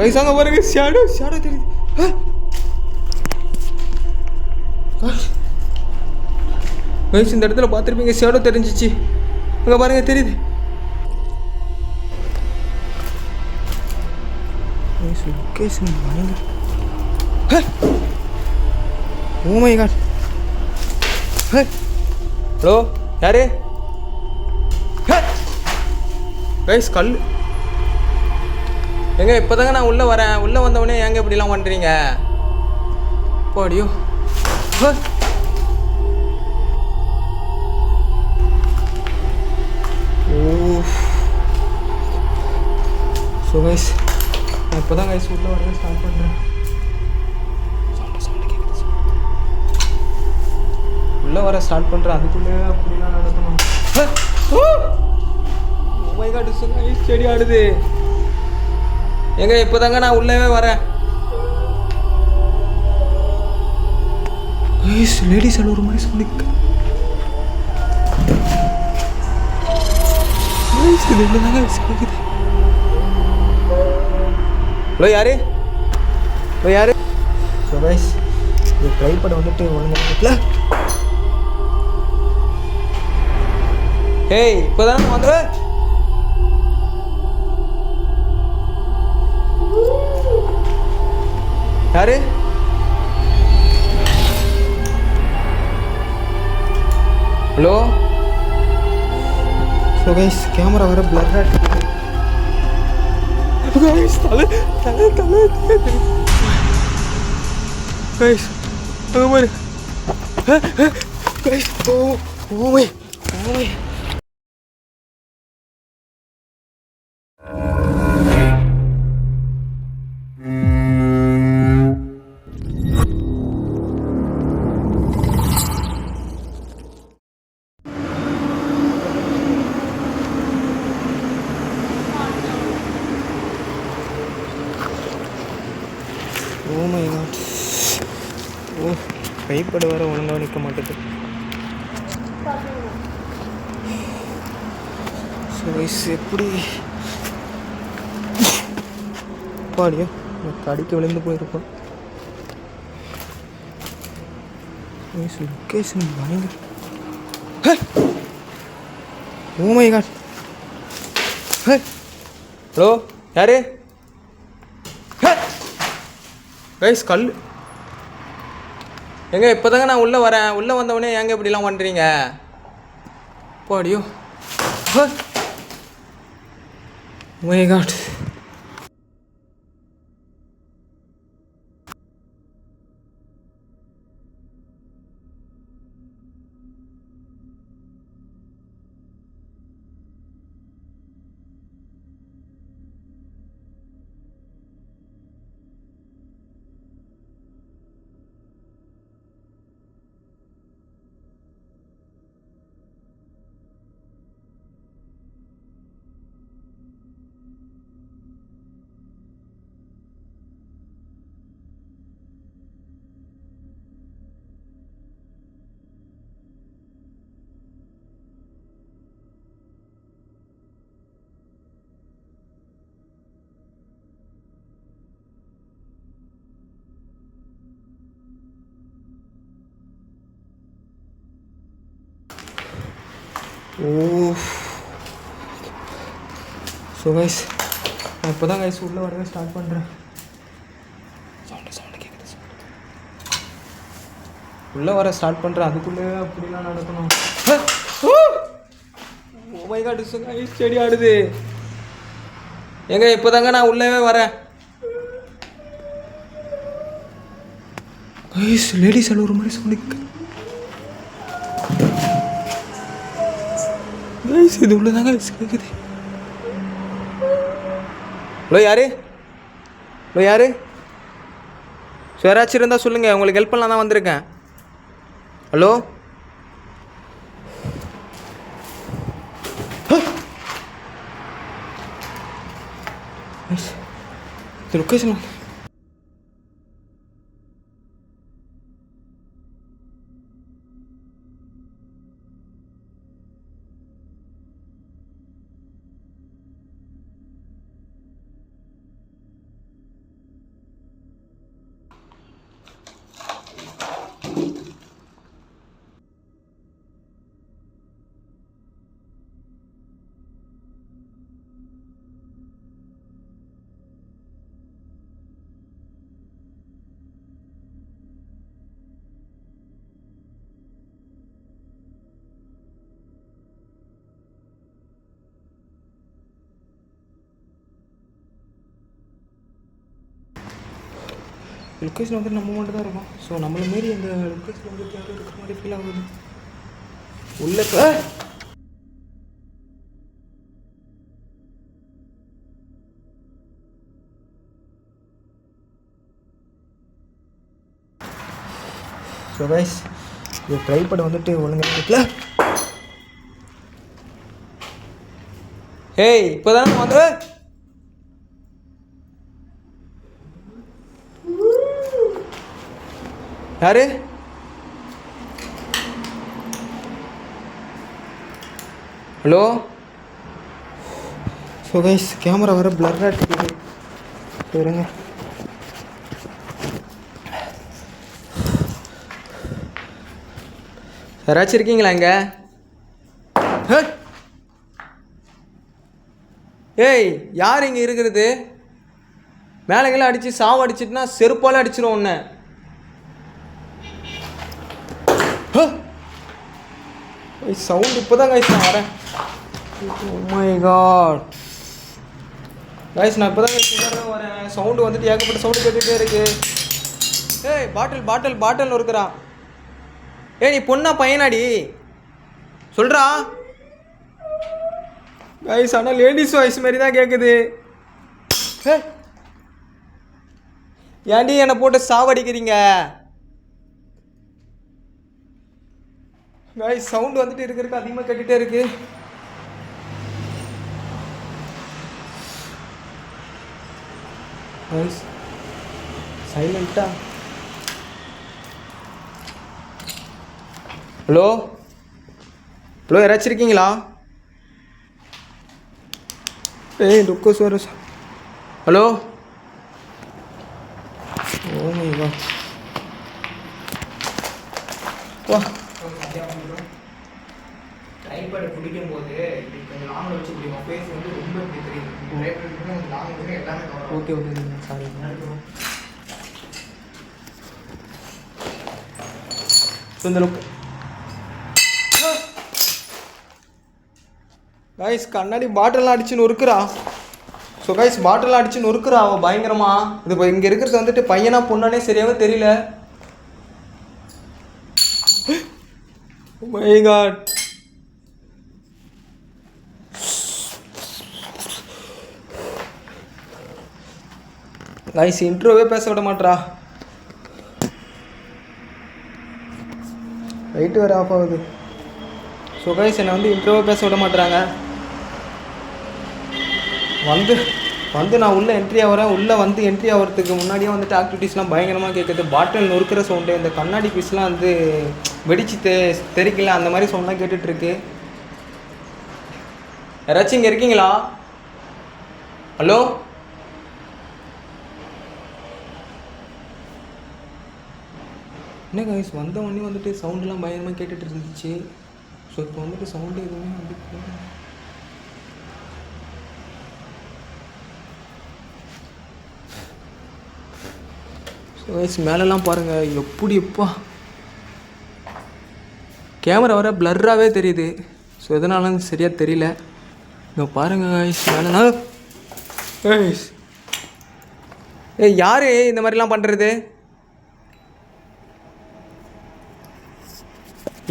Guys அங்கே பாருங்க, shadow shadow தெரியுது. கைஸ் இந்த இடத்துல பார்த்துருப்பீங்க, ஷேடோ தெரிஞ்சிச்சு. அங்கே பாருங்க தெரியுது. லொக்கேஷன் பயங்கர. Oh my god. ஹலோ யாரு? கைஸ் கல் எங்க இப்போதாங்க நான் உள்ளே வரேன். உள்ளே வந்தவொடனே ஏங்க இப்படிலாம் பண்ணுறீங்க? பாடியோ. ஓ ஸோ கைஸ் நான் இப்போ தான் கைஸ் உள்ளே வரவே ஸ்டார்ட் பண்ணுறேன். உள்ளே வர ஸ்டார்ட் பண்ணுறேன், அதுக்குள்ளே அப்படிலாம் நடக்கணும். ஓ மை காட், கைஸ் செடி ஆடுது. எங்க இப்போதாங்க நான் உள்ளவே வரேன். கைஸ் லேடிஸ் எல்லாம் ஒரு மாதிரி சொல்லிக்க. கைஸ் இது என்னதாங்க கேட்குது? ஹலோ யாரு? ஹலோ யாரு? ஸோ கைஸ் இது ட்ரை பண்ண வந்துட்டு ஒழுங்கா. ஹேய் இப்போதானே வந்துடுவேன். யாரு? ஹலோ. ஸோ கைஸ் கேமரா வர பிளர்ரா இருக்கு. கைஸ் தலை தலை தலை கைஸ் அங்கே பாரு. கைஸ் ஓ ஓமை ஓமை. ஓ மை காட். ஓ கைப்பட வர ஒழுங்காக நிற்க மாட்டேது. ஸோ கைஸ் எப்படி பாடியோ கடிக்க விழுந்து போயிருப்போம். லொக்கேஷன் பயங்கர. Oh my god. ஹலோ யாரு? கைஸ் கல் எங்க இப்போதாங்க நான் உள்ளே வரேன். உள்ளே வந்தவொடனே ஏங்க இப்படிலாம் பண்ணுறீங்க? பாடியோ. My God. Oh so guys நான் இப்போ தான் கைஸ் உள்ளே வரவே ஸ்டார்ட் பண்ணுறேன். சவுண்டு கேட்குது. உள்ளே வர ஸ்டார்ட் பண்ணுறேன், அதுக்குள்ளே அப்படிலாம் நடக்கணும். ஓ மை காட் கைஸ் செடி ஆடுது. எங்க இப்போதாங்க நான் உள்ளவே வரேன். கைஸ் லேடிஸ் எல்லாம் ஒரு மாதிரி சொல்லிக்க. கைஸ் இது உள்ளதாங்க கேட்குது. ஹலோ யாரு? ஹலோ யாரு? ஸோ யாராச்சும் இருந்தால் சொல்லுங்கள், உங்களுக்கு ஹெல்ப் பண்ணலாம் தான் வந்திருக்கேன். ஹலோ லொக்கேஷன் லொக்கேஷன் வந்துட்டு நம்ம மட்டும் தான் இருக்கோம். ஸோ நம்மளை மாரி அந்த லொக்கேஷன் வந்துட்டு யாரும் இருக்கிற மாதிரி ஃபீல் ஆகுது. உள்ள ஸோ கைஸ் இது ட்ரைபேட் வந்துட்டு ஒழுங்காக இருக்குல்ல. ஏய் இப்போ தானே வந்து யாரு ஹலோ? ஸோ கைஸ் கேமரா வர பிளர்ராக இருக்குது. சரிங்க யாராச்சும் இருக்கீங்களா இங்கே? ஏய் யார் இங்கே இருக்கிறது? மேலேங்கெல்லாம் அடித்து சாவு அடிச்சிட்டுனா செருப்பால் அடிச்சிடும் ஒன்று. சவுண்ட் இப்போ தான் கைஸ் நான் வரேன். மை காட் கைஸ் நான் இப்போ தான் கைஸ் வரேன். சவுண்டு வந்துட்டு ஏகப்பட்ட சவுண்டு கேட்டுகிட்டே இருக்கு. ஏய் பாட்டில் பாட்டில் பாட்டில் இருக்கிறான். ஏய் நீ பொண்ணா பையனாடி சொல்கிறா கைஸ்? ஆனால் லேடிஸ் வாய்ஸ் மாதிரி தான் கேட்குது. ஏன்டி என்னை போட்டு சாவடிக்கிறீங்க? கைஸ் சவுண்டு வந்துட்டு இருக்கிறதுக்கு அதிகமாக கேட்டுகிட்டே இருக்கு. கைஸ் சைலண்டா. ஹலோ ஹலோ யாராச்சும் இருக்கீங்களா? ஏய் லுக்கோ sir. Hello oh my God வா. ட்ரைபேட் பிடிக்கும் போது கொஞ்சம் லாங்கில் வச்சு பிடிக்கும். ஃபேஸ் வந்து ரொம்ப இப்படி தெரியுது. ட்ரைபேட் லாங் வந்து எல்லாமே ஓகே ஓகே சாரி. ஸோ இந்த லுக் கைஸ் கண்ணாடி பாட்டிலாம் அடிச்சு நொறுக்குறா. ஸோ கைஸ் பாட்டிலாம் அடிச்சு நொறுக்குறா அவள் பயங்கரமா. இது இப்போ இங்கே இருக்கிறது வந்துட்டு பையனா பொண்ணானே சரியாகவே தெரியல. மை காட் கைஸ் இன்ட்ரோவே பேச விட மாட்டா. லைட்டு வேறு ஆஃப் ஆகுது. ஸோ கைஸ் என்னை வந்து இன்ட்ரோவே பேச விட மாட்டுறாங்க. வந்து நான் உள்ளே என்ட்ரி ஆகிறேன். உள்ளே வந்து என்ட்ரி ஆகிறதுக்கு முன்னாடியே வந்துட்டு ஆக்டிவிட்டீஸ்லாம் பயங்கரமாக கேட்குது. பாட்டில் நொறுக்கிற சவுண்டு, இந்த கண்ணாடி பீஸ்லாம் வந்து வெடிச்சு தெரிக்கல அந்த மாதிரி சவுண்ட்லாம் கேட்டுட்ருக்கு. யாராச்சும் இங்கே இருக்கீங்களா? ஹலோ என்ன கைஸ் வந்த உடனே வந்துட்டு சவுண்டெலாம் பயங்கரமாக கேட்டுட்டு இருந்துச்சு. ஸோ இப்போ வந்துட்டு சவுண்டு எதுவுமே வந்து ஸோ கைஸ் மேலெலாம் பாருங்கள் எப்படி எப்பா கேமரா வர பிளர்ராகவே தெரியுது. ஸோ எதனாலும் சரியாக தெரியல. இங்கே பாருங்கள் கைஸ் மேலே. கைஸ் ஏய் யார் இந்த மாதிரிலாம் பண்ணுறது?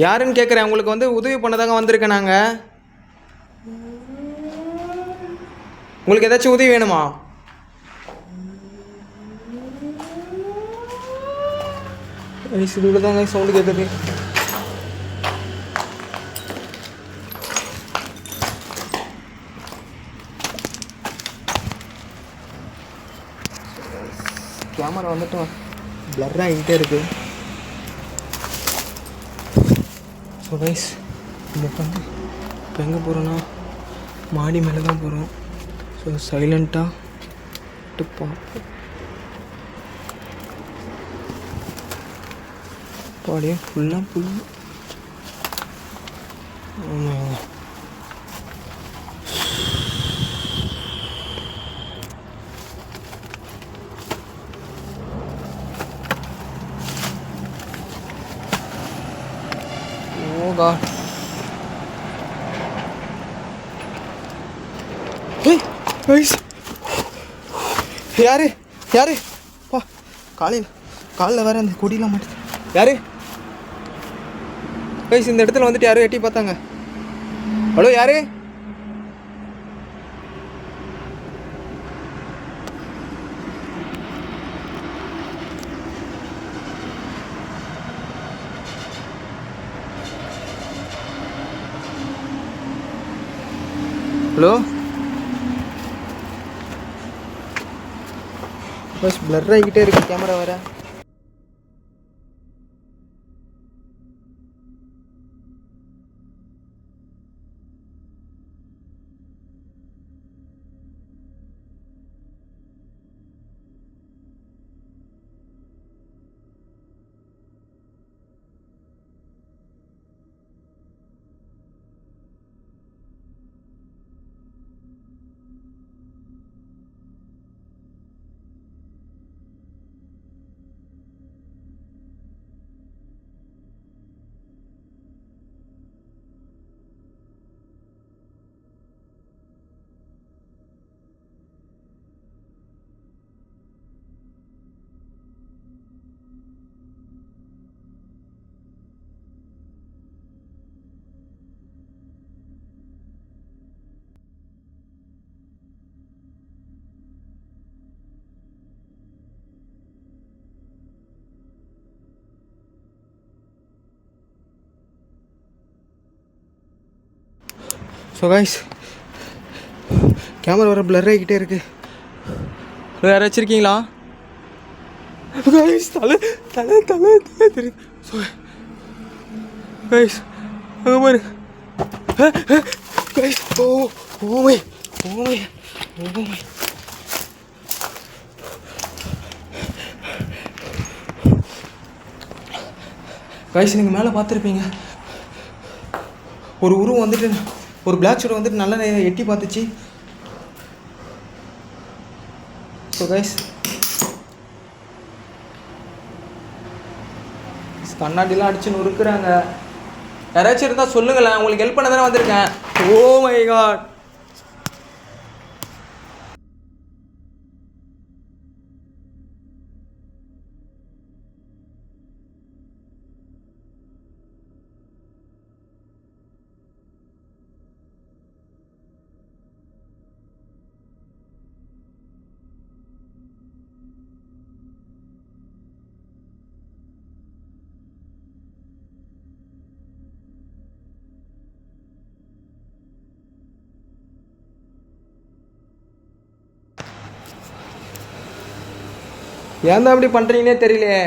யாருன்னு கேட்குறேன். உங்களுக்கு வந்து உதவி பண்ணதாங்க வந்திருக்கேன் நாங்கள். உங்களுக்கு ஏதாச்சும் உதவி வேணுமா? இதுல தாங்க சவுண்டு கேட்குது. கேமரா வந்துட்டு பிளர் ஆகிட்டே இருக்குது. ஸோ கைஸ் இந்த வந்து இப்போ எங்கே போகிறோன்னா மாடி மேலே தான் போகிறோம். ஸோ சைலண்ட்டாக பார்ப்போம். பாடியே ஃபுல்லாக புல். Oh God. Hey guys. யாரு பா காலையில் காலில் வேறு அந்த கொடியெலாம் மாட்டுது. யார் கைஸ் இந்த இடத்துல வந்துட்டு யாரும் எட்டி பார்த்தாங்க. ஹலோ யார்? ஹலோ பஸ் பிளர் ஆகிக்கிட்டே இருக்கு கேமரா வேறு. ஸோ கைஸ் கேமரா வர பிளர் ஆகிக்கிட்டே இருக்கு. யாராச்சும் இருக்கீங்களா கைஸ்? தலை தலை தலை தலை தெரியுது. ஸோ கைஸ் அங்கே பாரு கைஸ். ஓமை ஓமை ஓமை கைஸ் நீங்கள் மேலே பார்த்துருப்பீங்க. ஒரு உருவம் வந்துட்டு ஒரு பிளாக் ஷர்ட் வந்துட்டு நல்லா எட்டி பார்த்துச்சு. ஸோ கைஸ் கண்ணாடிலாம் அடிச்சு நொறுக்குறாங்க. யாராச்சும் இருந்தால் சொல்லுங்களேன், உங்களுக்கு ஹெல்ப் பண்ண தானே வந்திருக்கேன். Oh my god. ஏன் தான் அப்படி பண்ணுறீங்கன்னே தெரியலையே.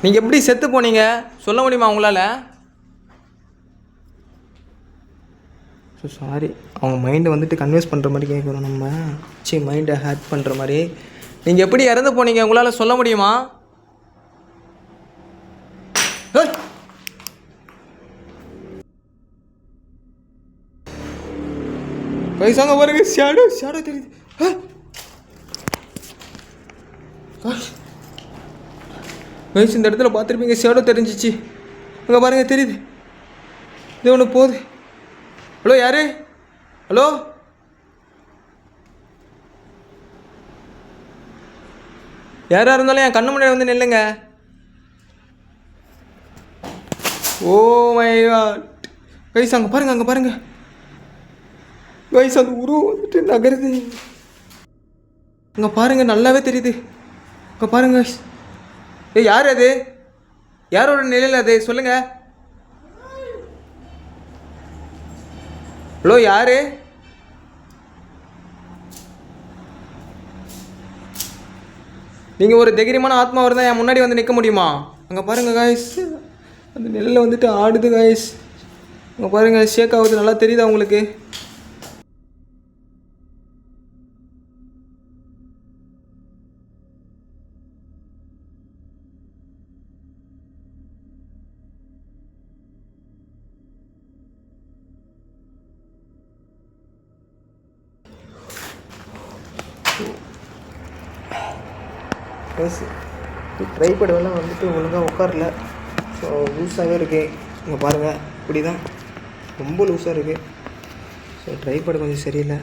நீங்கள் எப்படி செத்து போனீங்க சொல்ல முடியுமா உங்களால்? ஸோ சாரி, அவங்க மைண்டை வந்துட்டு கன்வின்ஸ் பண்ணுற மாதிரி கேட்குறோம் நம்ம. மைண்டை ஹேக் பண்ணுற மாதிரி. நீங்கள் எப்படி இறந்து போனீங்க உங்களால் சொல்ல முடியுமா? கைசாங்க பாருங்க, ஷேடோ ஷேடோ தெரியுது. கைஸ் இந்த இடத்துல பார்த்துருப்பீங்க, ஷேடோ தெரிஞ்சிச்சு. அங்கே பாருங்க தெரியுது, இது ஒன்று போகுது. ஹலோ யாரு? ஹலோ யாராக இருந்தாலும் என் கண்ணு முன்னாடி வந்து நில்லுங்க. ஓ மை காட் கைஸ் அங்கே பாருங்க, அங்கே பாருங்க கைஸ், அந்த உருவம் வந்துட்டு நகருது. அங்கே பாருங்க நல்லாவே தெரியுது. அங்கே பாருங்க கைஸ். யார் அது? யாரோட நிலையில் அது சொல்லுங்க. ஹலோ யாரு? நீங்கள் ஒரு தைரியமான ஆத்மாவாக இருந்தால் என் முன்னாடி வந்து நிற்க முடியுமா? அங்கே பாருங்கள் காய்ஸ், அந்த நிலையில் வந்துட்டு ஆடுது காய்ஸ். அங்கே பாருங்கள் ஷேக் ஆகுது, நல்லா தெரியுதா உங்களுக்கு? ட்ரைபடெல்லாம் வந்துட்டு ஒழுங்காக உட்காரல. ஸோ லூஸாகவே இருக்குது. இங்கே பாருங்கள், இப்படி தான் ரொம்ப லூஸாக இருக்குது. ஸோ ட்ரைபடு கொஞ்சம் சரியில்லை.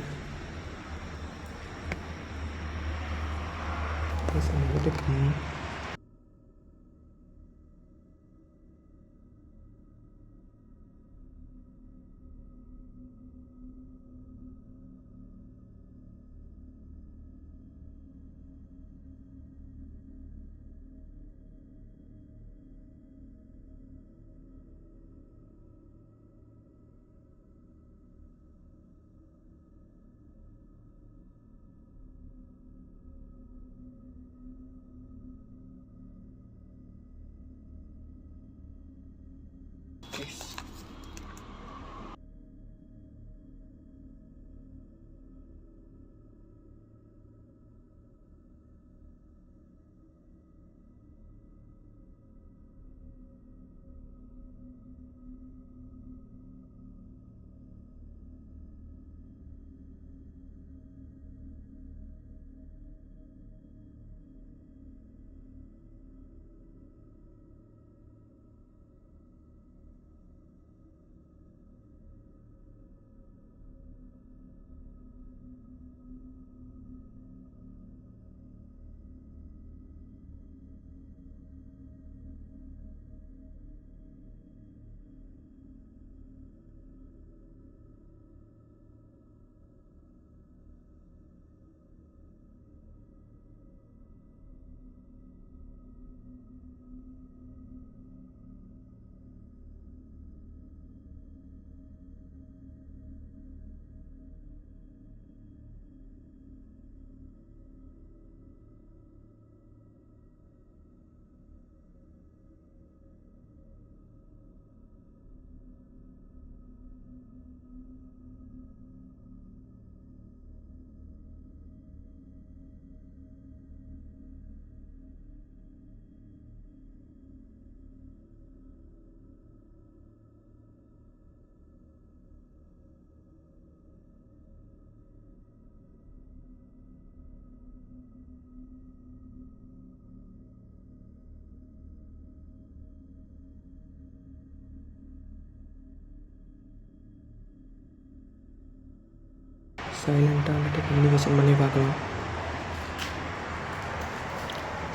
சைலண்ட்டாக வந்துட்டு கம்யூனிகேஷன் பண்ணி பார்க்கலாம்.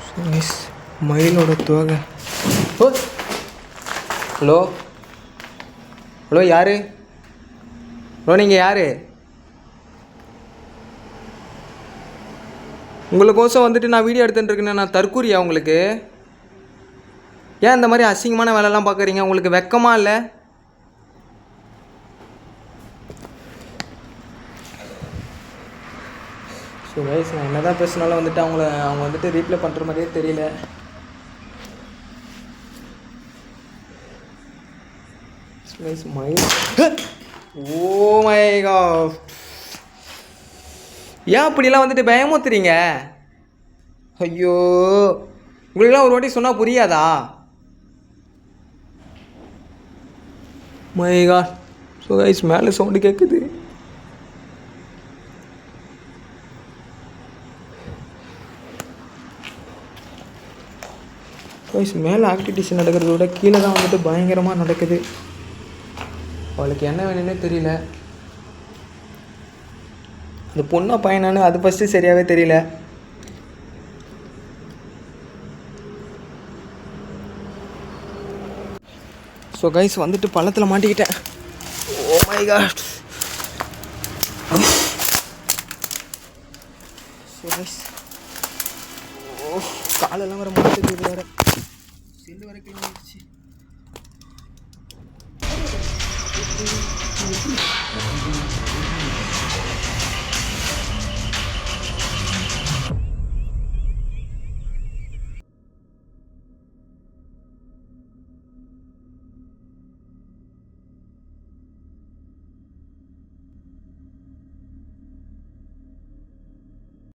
ஸோ கைஸ், மயிலோட துவகை. ஓ, ஹலோ ஹலோ, யார்? ஹலோ, நீங்கள் யார்? உங்களுக்கோசம் வந்துட்டு நான் வீடியோ எடுத்துகிட்டு இருக்கேன். நான் தற்கூரியா உங்களுக்கு? ஏன் இந்த மாதிரி அசிங்கமான வேலைலாம் பார்க்குறீங்க? உங்களுக்கு வெக்கமா இல்லை? ஸோ கைஸ், நான் என்ன தான் பேசினாலும் வந்துட்டு அவங்க வந்துட்டு ரீப்ளை பண்ணுற மாதிரியே தெரியல. ஓ மை காட், ஏன் அப்படிலாம் வந்துட்டு பயமுத்துறீங்க? ஐயோ, உங்களுக்குலாம் ஒரு வாட்டி சொன்னால் புரியாதா? My God. ஸோ கைஸ், மேலே சவுண்டு கேட்குது. கைஸ், மேலே ஆக்டிவிட்டிஸ் நடக்கிறத விட கீழே தான் வந்துட்டு பயங்கரமாக நடக்குது. அவளுக்கு என்ன வேணும்னே தெரியல. அந்த பொண்ணா பையனானு அது ஃபஸ்ட்டு சரியாகவே தெரியல. ஸோ கைஸ், வந்துட்டு பள்ளத்தில் மாட்டிக்கிட்டேன். Oh my God. So guys, oh, காலெல்லாம் வர மாட்டேங்குது. வேறு செல்லு வர கிளம்பிடுச்சு.